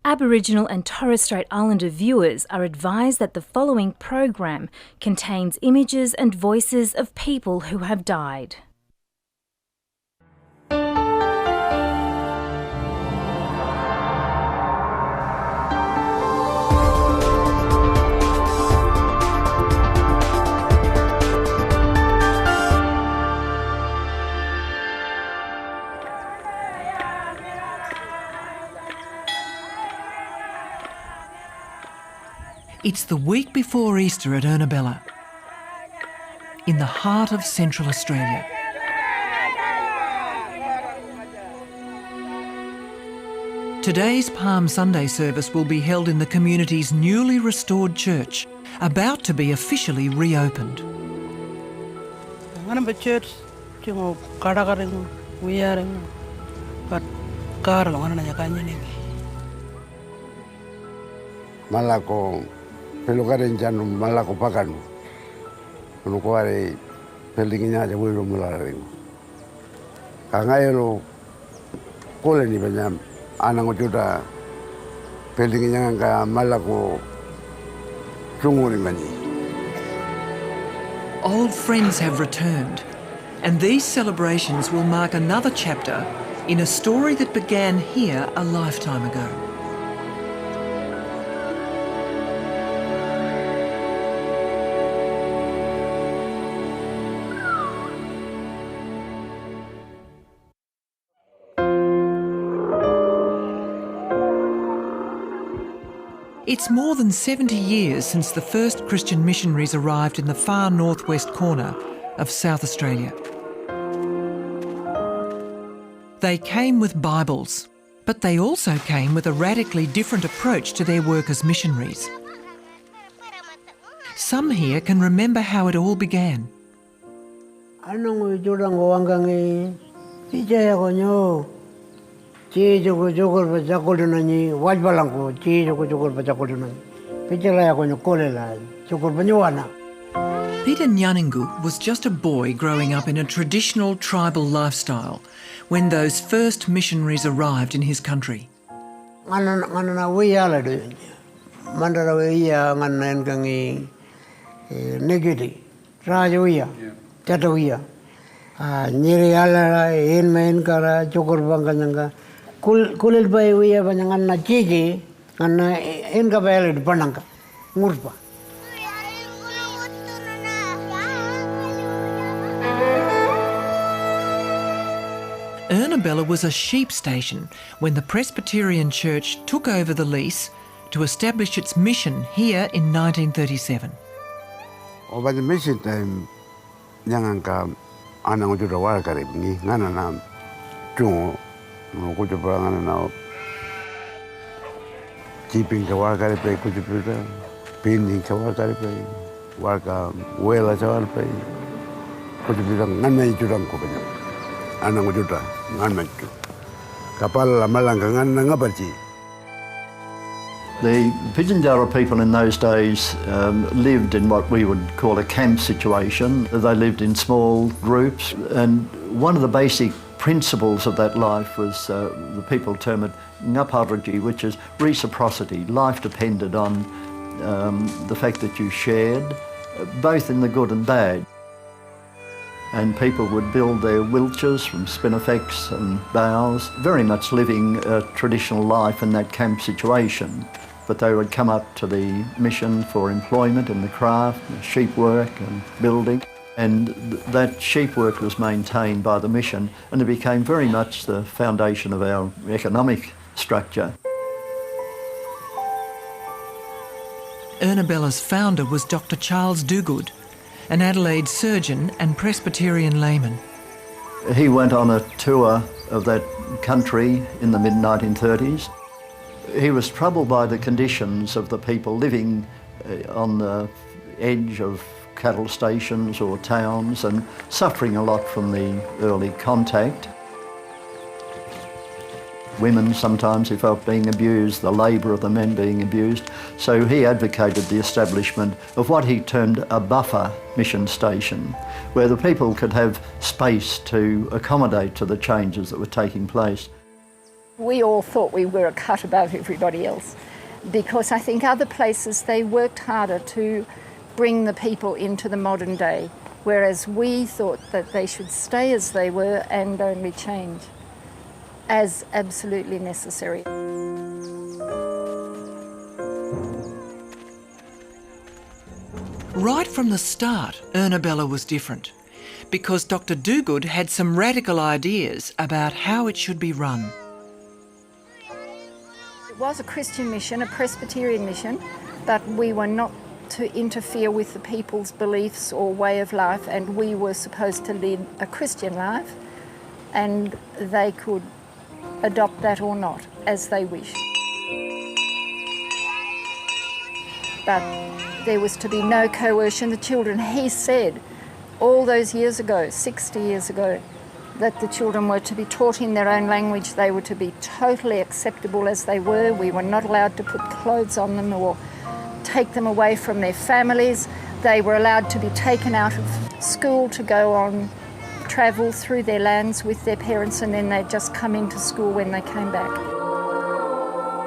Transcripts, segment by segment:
Aboriginal and Torres Strait Islander viewers are advised that the following program contains images and voices of people who have died. It's the week before Easter at Ernabella, in the heart of Central Australia. Today's Palm Sunday service will be held in the community's newly restored church, about to be officially reopened. Malako pelukarin janum malako pakanu kunukuare pelinginya aja wiro mularing kangaelo kole ni banyam anang ujuda pelinginya nga malako sunguri mani. Old friends have returned, and these celebrations will mark another chapter in a story that began here a lifetime ago. It's more than 70 years since the first Christian missionaries arrived in the far northwest corner of South Australia. They came with Bibles, but they also came with a radically different approach to their work as missionaries. Some here can remember how it all began. Peter Nyaningu was just a boy growing up in a traditional tribal lifestyle when those first missionaries arrived in his country. Kulil bay wiya banyangan na chiji nganna enka bayalid panangka ngurpa. Ernabella was a sheep station when the Presbyterian Church took over the lease to establish its mission here in 1937. Over the mission time, nyanganka anang ujuda wala karib ni ngana na tungo kuchu ngana na keeping ka wala karib pe kuchu pita painting ka wala karib pe wala wela ka wala pe kuchu pita ngana ijudang ko kanya anang ujuda ngana itu kapal malanga ngana ngabarchi. The Pitjantjatjara people in those days lived in what we would call a camp situation. They lived in small groups, and one of the basic principles of that life was, the people term it ngaparagi, which is reciprocity. Life depended on the fact that you shared, both in the good and bad. And people would build their wilches from spinifex and boughs, very much living a traditional life in that camp situation. But they would come up to the mission for employment in the craft, sheep work and building. And that sheep work was maintained by the mission, and it became very much the foundation of our economic structure. Ernabella's founder was Dr. Charles Duguid, an Adelaide surgeon and Presbyterian layman. He went on a tour of that country in the mid-1930s. He was troubled by the conditions of the people living on the edge of cattle stations or towns and suffering a lot from the early contact. Women sometimes, he felt, being abused, the labour of the men being abused. So he advocated the establishment of what he termed a buffer mission station, where the people could have space to accommodate to the changes that were taking place. We all thought we were a cut above everybody else because I think other places they worked harder to bring the people into the modern day, whereas we thought that they should stay as they were and only change as absolutely necessary. Right from the start, Ernabella was different because Dr. Dogood had some radical ideas about how it should be run. It was a Christian mission, a Presbyterian mission, but we were not to interfere with the people's beliefs or way of life, and we were supposed to lead a Christian life, and they could adopt that or not, as they wished. But there was to be no coercion. The children, he said, all those years ago, 60 years ago, that the children were to be taught in their own language. They were to be totally acceptable as they were. We were not allowed to put clothes on them or take them away from their families. They were allowed to be taken out of school to go on travel through their lands with their parents, and then they'd just come into school when they came back.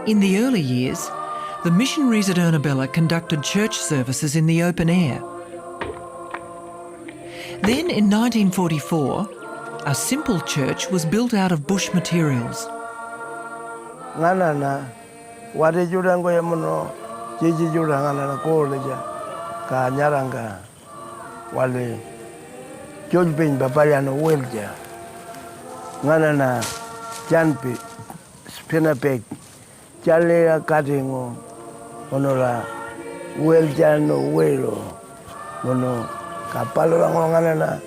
In the early years, the missionaries at Ernabella conducted church services in the open air. Then in 1944, a simple church was built out of bush materials. Nganana, wade jurango ya mono, jiji juranga na koleja, ka nyaranga, wale, George Ben Babariano Welja, Nganana, Janpi, Spinapeg, Jalea Katingo, Monola, Weljano Welo, Mono, Kapalo Nganana,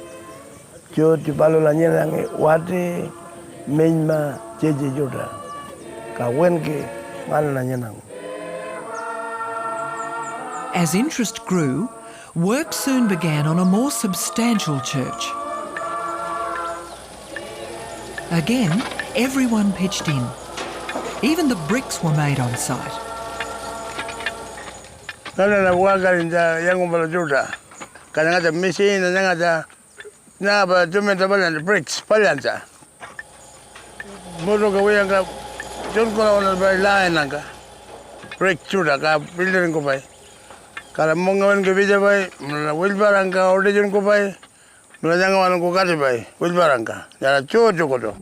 George Palola Nyange, Wade, Menma, Jeji Juda, Kawenke, Nganana Nyanang. As interest grew, work soon began on a more substantial church. Again, everyone pitched in. Even the bricks were made on site. Nganana Wagarinda, Yangumbala Juda, Kananga machine, and Nanga, Naba, Jumentabal and the bricks, Palanta. Motoka Wayanga, don't go on the very line, brick Juda, building go by. Karamongan ke bija bay, wilbarangka origin ko bay, mulajangan ko kati bay, wilbarangka. Jara cucu ko do.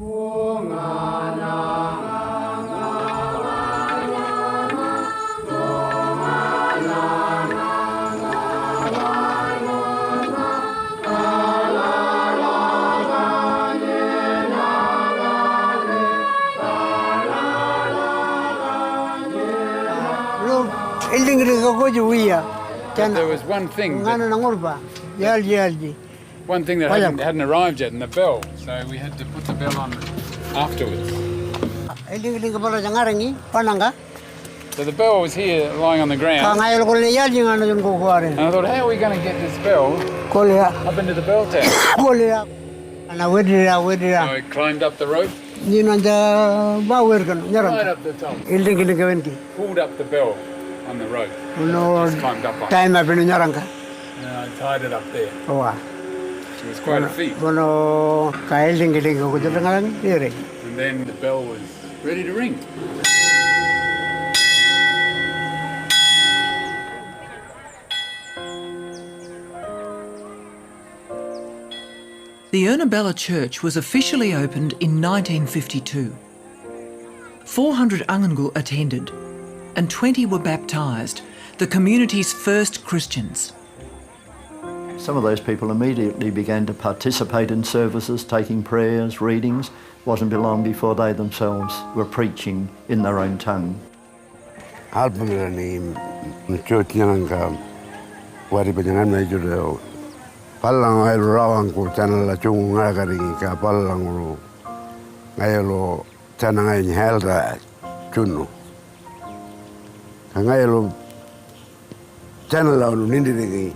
There was one thing that hadn't arrived yet, and the bell. So we had to put the bell on afterwards. So the bell was here lying on the ground. And I thought, how are we going to get this bell up into the bell tower? So I climbed up the rope, right up the top, pulled up the bell on the rope. Just climbed up on it. And I tied it up there. It was quite a feat. And then the bell was ready to ring. The Ernabella Church was officially opened in 1952. 400 Angangul attended and 20 were baptised, the community's first Christians. Some of those people immediately began to participate in services, taking prayers, readings. It wasn't long before they themselves were preaching in their own tongue. Palang ay rawang ko channel la chung ngagaring ka palang ro ngayelo channel ay helda chunu ngayelo channel la nindiri.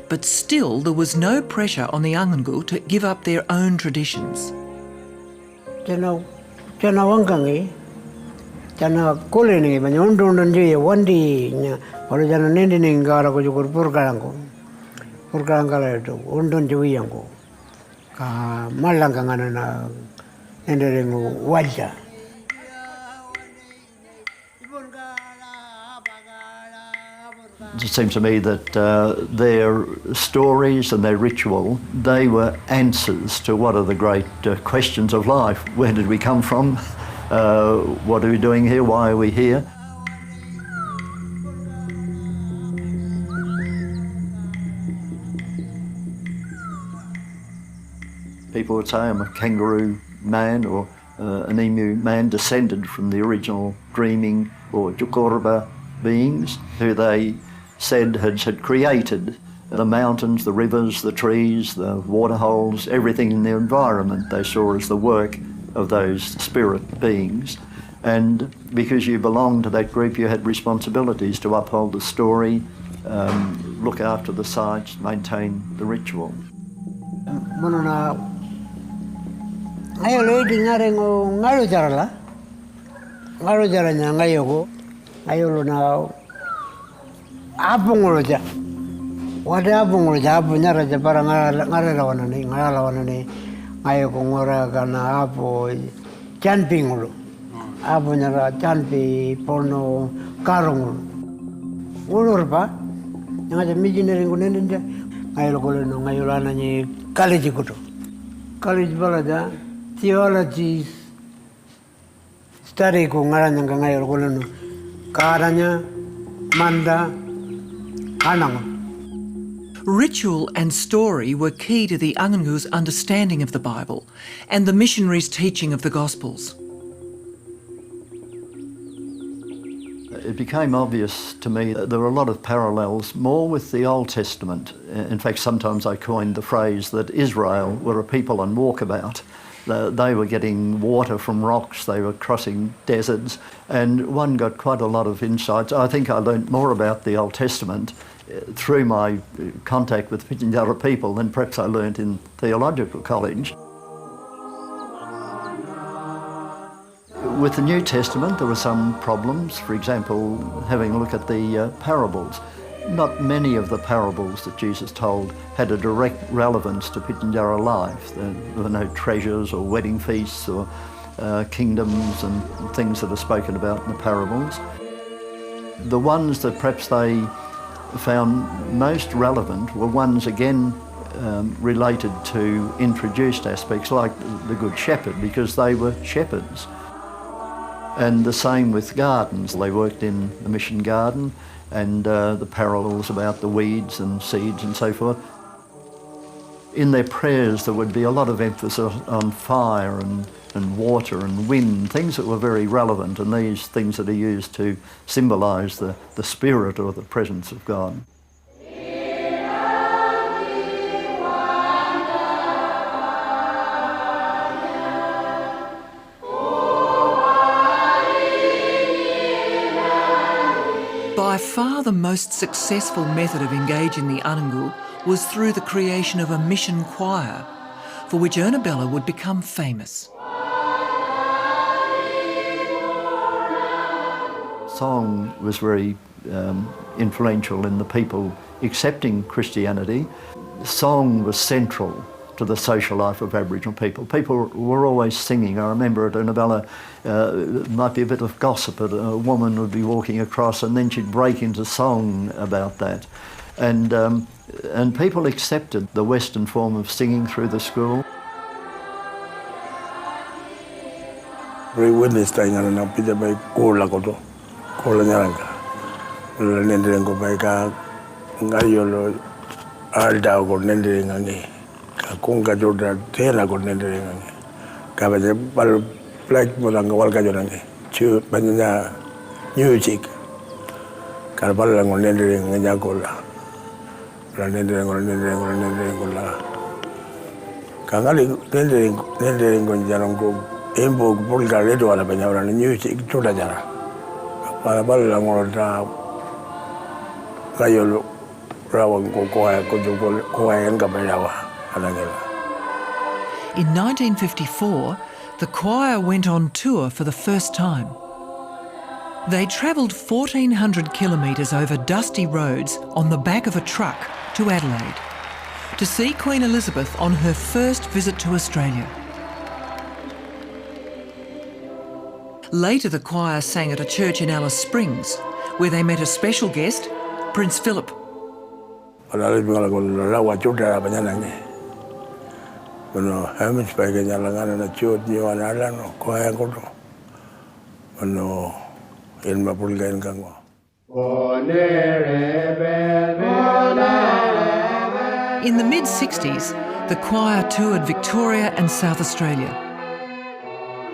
But still there was no pressure on the Angangul to give up their own traditions. Chana wangangi chana koleni banyon je wandi nya ora chana nindini ngara ko jukur purkarango purkarangala to undon juyango ka malanga ngana na nenderengo waja It seems to me that their stories and their ritual, they were answers to what are the great questions of life. Where did we come from? What are we doing here? Why are we here? People would say I'm a kangaroo man or an emu man descended from the original dreaming or Jukorba beings who they said had created the mountains, the rivers, the trees, the waterholes, everything in their environment they saw as the work of those spirit beings. And because you belonged to that group, you had responsibilities to uphold the story, look after the sites, maintain the ritual. Ngayo lady ngarengo ngalo jarala. Ngalo jaranya ngayo ko. Ngayo lo na apungolo ja. Wada apungolo ja apu nyara ja para ngara lawana ni ngayo ko ngora kana apo canpingulo. Apo nyara canpi porno karong. Ulur pa. Ngaja engineering ko nende ngayo ko no ngayo lana ni college ko to. College balaja theology study ko ngaran nga ngayon ko no karanya manda anang. Ritual and story were key to the Angangu's understanding of the Bible and the missionaries' teaching of the Gospels. It became obvious to me that there were a lot of parallels, more with the Old Testament. In fact, sometimes I coined the phrase that Israel were a people on walkabout. They were getting water from rocks, they were crossing deserts, and one got quite a lot of insights. I think I learnt more about the Old Testament through my contact with Pitjantjatjara people than perhaps I learnt in theological college. With the New Testament, there were some problems. For example, having a look at the parables. Not many of the parables that Jesus told had a direct relevance to Pitjantjatjara life. There were no treasures or wedding feasts or kingdoms and things that are spoken about in the parables. The ones that perhaps they found most relevant were ones, again, related to introduced aspects like the Good Shepherd, because they were shepherds. And the same with gardens. They worked in the mission garden, and the parallels about the weeds and seeds and so forth. In their prayers there would be a lot of emphasis on fire and water and wind, things that were very relevant, and these things that are used to symbolise the spirit or the presence of God. By far the most successful method of engaging the Anangu was through the creation of a mission choir, for which Ernabella would become famous. Song was very influential in the people accepting Christianity. Song was central to the social life of Aboriginal people. People were always singing. I remember at Ernabella, it might be a bit of gossip, but a woman would be walking across and then she'd break into song about that. And people accepted the Western form of singing through the school. Kunga joda tela ko nende ngange kabaje bal black modanga walga jonange chu banya music kar bal la ngonende nganya gola la nende ngola kangali nende ngonjana ngo embo bulga ledo wala banya wala music joda jara para bal la ngolta kayolo rawang ko ko nga bayawa. In 1954, the choir went on tour for the first time. They travelled 1,400 kilometres over dusty roads on the back of a truck to Adelaide to see Queen Elizabeth on her first visit to Australia. Later, the choir sang at a church in Alice Springs, where they met a special guest, Prince Philip. In the mid-60s, the choir toured Victoria and South Australia.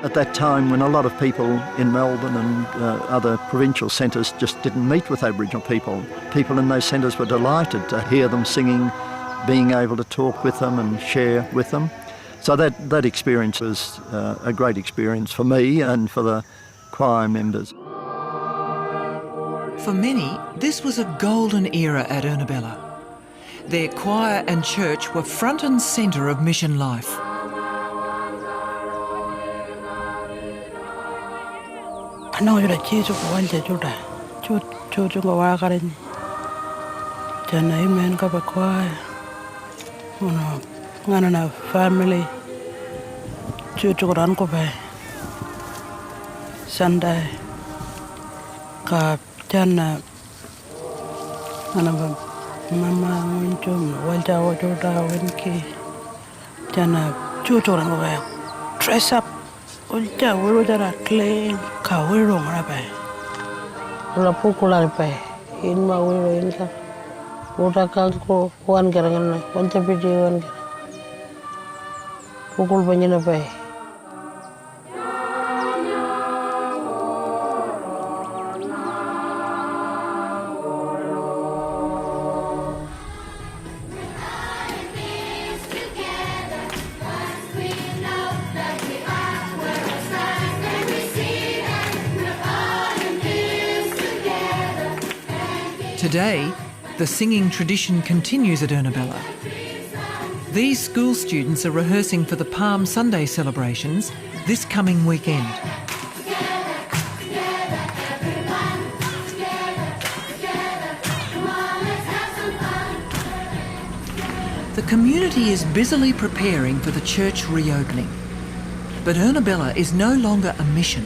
At that time, when a lot of people in Melbourne and other provincial centres just didn't meet with Aboriginal people in those centres were delighted to hear them singing, being able to talk with them and share with them. So that experience was a great experience for me and for the choir members. For many, this was a golden era at Ernabella. Their choir and church were front and centre of mission life. Ano yura chicho ko wanja chuda chucho ko wakarin jana imen ka ba choir uno ngana na family chucho ko ran ko ba Sunday ka jana ngana ba mama nguncho wanja wo chuda wenki jana chucho ran ko ba dress up Ulja wulu jara clean ka wulu ngarapai. Ula pukula ripai. In ma wulu in ka. Uta ka ko wan gerangan na. Wanta pidi wan gerang. Pukul banyak pai. Today, the singing tradition continues at Ernabella. These school students are rehearsing for the Palm Sunday celebrations this coming weekend. The community is busily preparing for the church reopening. But Ernabella is no longer a mission.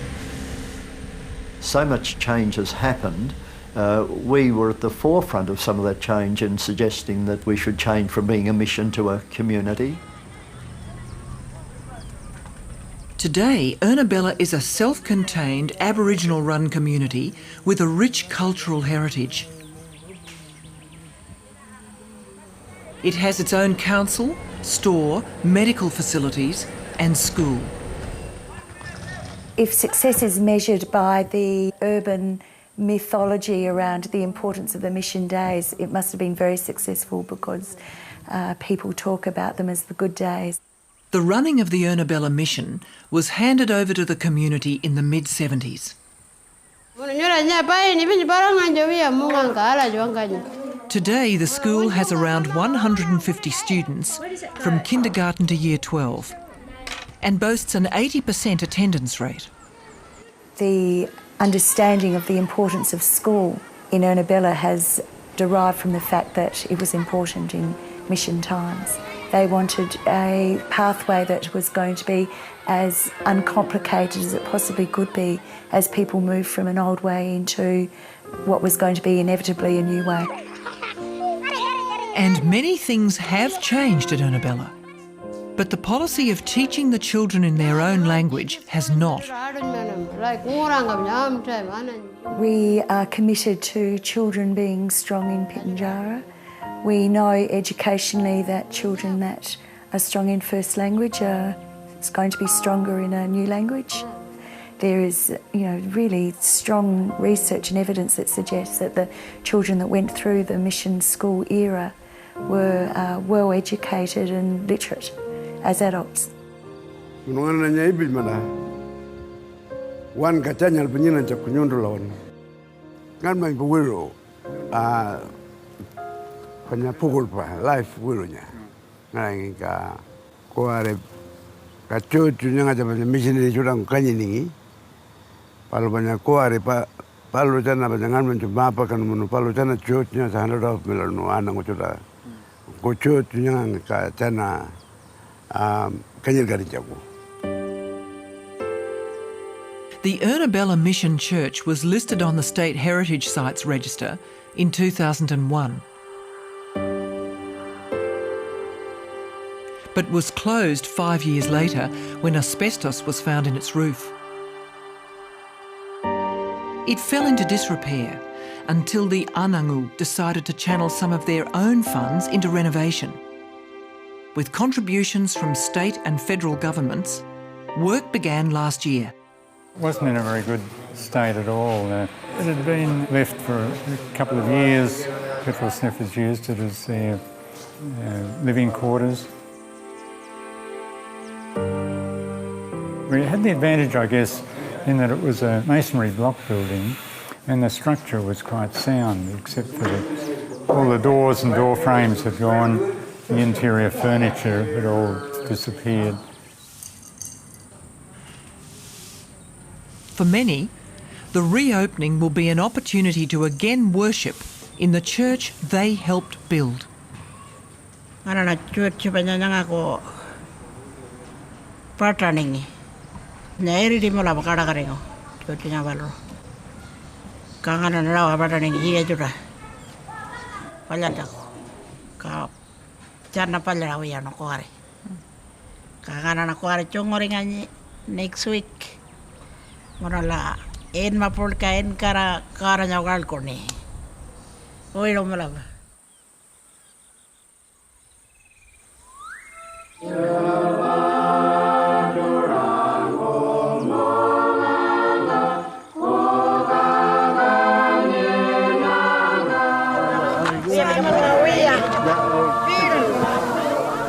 So much change has happened. We were at the forefront of some of that change in suggesting that we should change from being a mission to a community. Today, Ernabella is a self-contained Aboriginal-run community with a rich cultural heritage. It has its own council, store, medical facilities and school. If success is measured by the urban mythology around the importance of the mission days, it must have been very successful because people talk about them as the good days. The running of the Ernabella mission was handed over to the community in the mid-70s. Today, the school has around 150 students from kindergarten to year 12 and boasts an 80% attendance rate. The understanding of the importance of school in Ernabella has derived from the fact that it was important in mission times. They wanted a pathway that was going to be as uncomplicated as it possibly could be as people moved from an old way into what was going to be inevitably a new way. And many things have changed at Ernabella. But the policy of teaching the children in their own language has not. We are committed to children being strong in Pitjantjatjara. We know educationally that children that are strong in first language are going to be stronger in a new language. There is, really strong research and evidence that suggests that the children that went through the mission school era were well educated and literate as adults. Wan kacanya alpenyina cha kunyundu lawan. Ngan mai buwiro kanya pukul pa life wironya. Ngan ka kuare ka cucu nya ngaja banyak missionary jurang kanyiningi. Palu banyak kuare pa palu jana banyak ngan mencoba apa kan menu palu jana cucunya 100 milanu anang ucuda. Ko cucunya ka jana kanyir gari jago. The Ernabella Mission Church was listed on the State Heritage Sites Register in 2001, but was closed 5 years later when asbestos was found in its roof. It fell into disrepair until the Anangu decided to channel some of their own funds into renovation. With contributions from state and federal governments, work began last year. It wasn't in a very good state at all. It had been left for a couple of years. Petrol sniffers used it as their living quarters. We had the advantage, I guess, in that it was a masonry block building and the structure was quite sound, except for all the doors and door frames had gone, the interior furniture had all disappeared. For many, the reopening will be an opportunity to again worship in the church they helped build. Karena church banyak aku pertanding ni, nyari di mana bakal ada keringo, churchnya baru. Kangen ada apa pertanding iya juga, paling aku, kau jangan paling aku ya nak kari. Kangen aku kari cungoringannya next week. Morala en mapol kain kara nyagal ko ni. Oy lo malaba.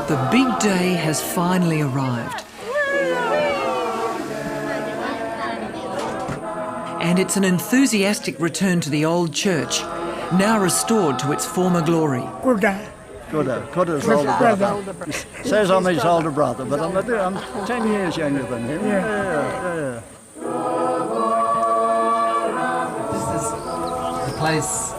The big day has finally arrived. And it's an enthusiastic return to the old church, now restored to its former glory. Kuda's older brother. Says I'm his older brother, but I'm 10 years younger than him. Yeah. This is a place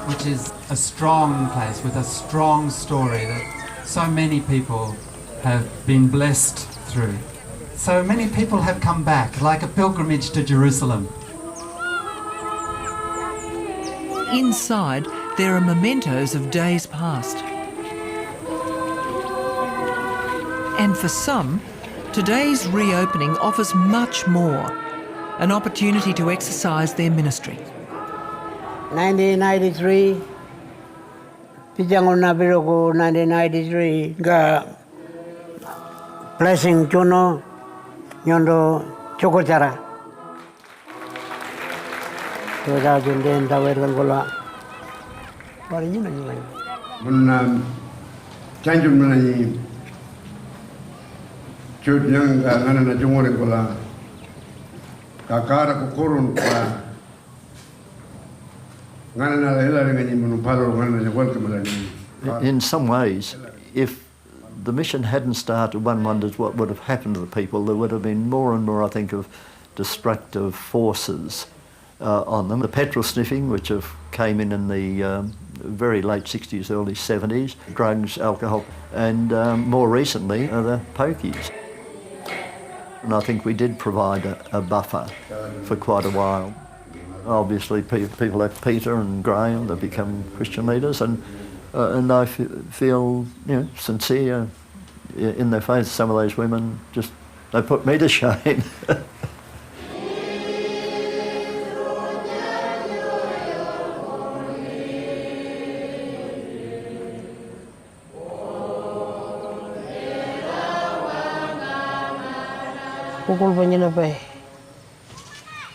which is a strong place with a strong story that so many people have been blessed through. So many people have come back, like a pilgrimage to Jerusalem. Inside, there are mementos of days past. And for some, today's reopening offers much more, an opportunity to exercise their ministry. 1993, Pijangon Nabilogo 1993, ga blessing Juno, Yondo Chokochara. 2010 tawerkan kola parinya nanya Menang canjung menanyi cut yang ngana na jungore kola kakara ko korun kola ngana na hela nganyi munupalo ngana na welcome lani. In some ways, if the mission hadn't started, one wonders what would have happened to the people. There would have been more and more, I think, of destructive forces on them. The petrol sniffing, which came in the very late 60s, early 70s, drugs, alcohol, and more recently the pokies. And I think we did provide a buffer for quite a while. Obviously people like Peter and Graham, they become Christian leaders, and I feel sincere in their faith. Some of those women they put me to shame. Pukul banyak apa?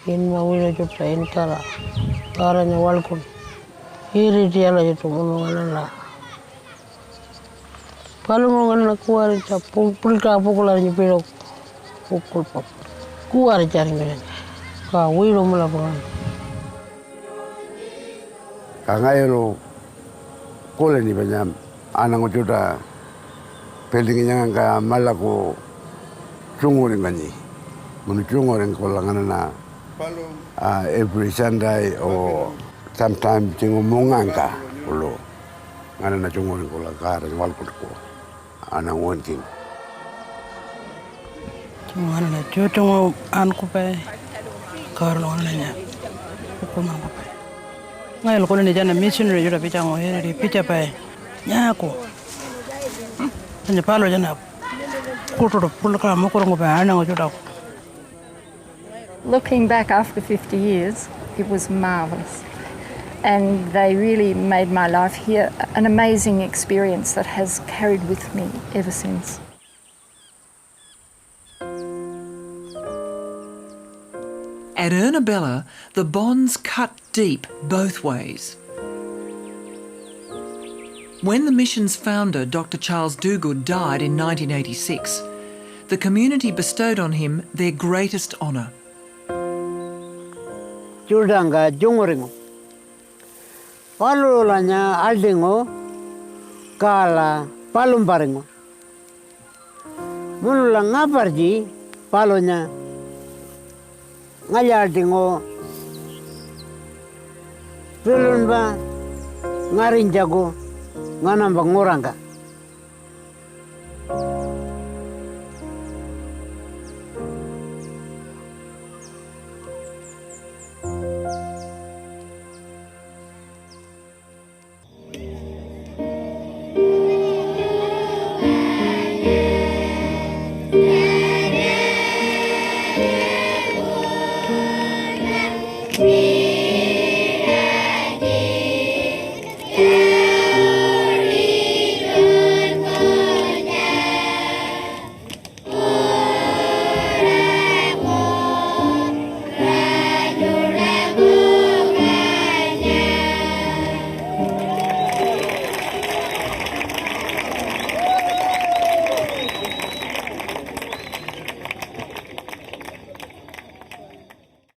In mawila juta in karanya walkun. Iri dia lah itu menungan lah. Kalau menungan kuar itu pukul aja pelok pukul pop. Kuar cari mereka. Kau wilo melakukan. Kangairo kole ni banyak anak juta pelingnya ngangka malaku cungurin kanyi. Menunjukkan kolangan na every Sunday or sometimes ngomong ka ulo ngana na cungurin kolangan walput ko ana wonking ngana na joto an ko pe karlo nanya kuma pa ngai lo ni jana missionary jura picha ngo heri picha pa nyako ni palo jana kuto pulka mo ko ngo pa ana ngo jura. Looking back after 50 years, it was marvellous. And they really made my life here an amazing experience that has carried with me ever since. At Ernabella, the bonds cut deep both ways. When the mission's founder, Dr. Charles Duguid, died in 1986, the community bestowed on him their greatest honour. Chudanga junguringo. Palulanya aldingo kala palumparingo. Munula ngaparji palonya ngayaldingo tulunba ngarinjago nganamba nguranga. We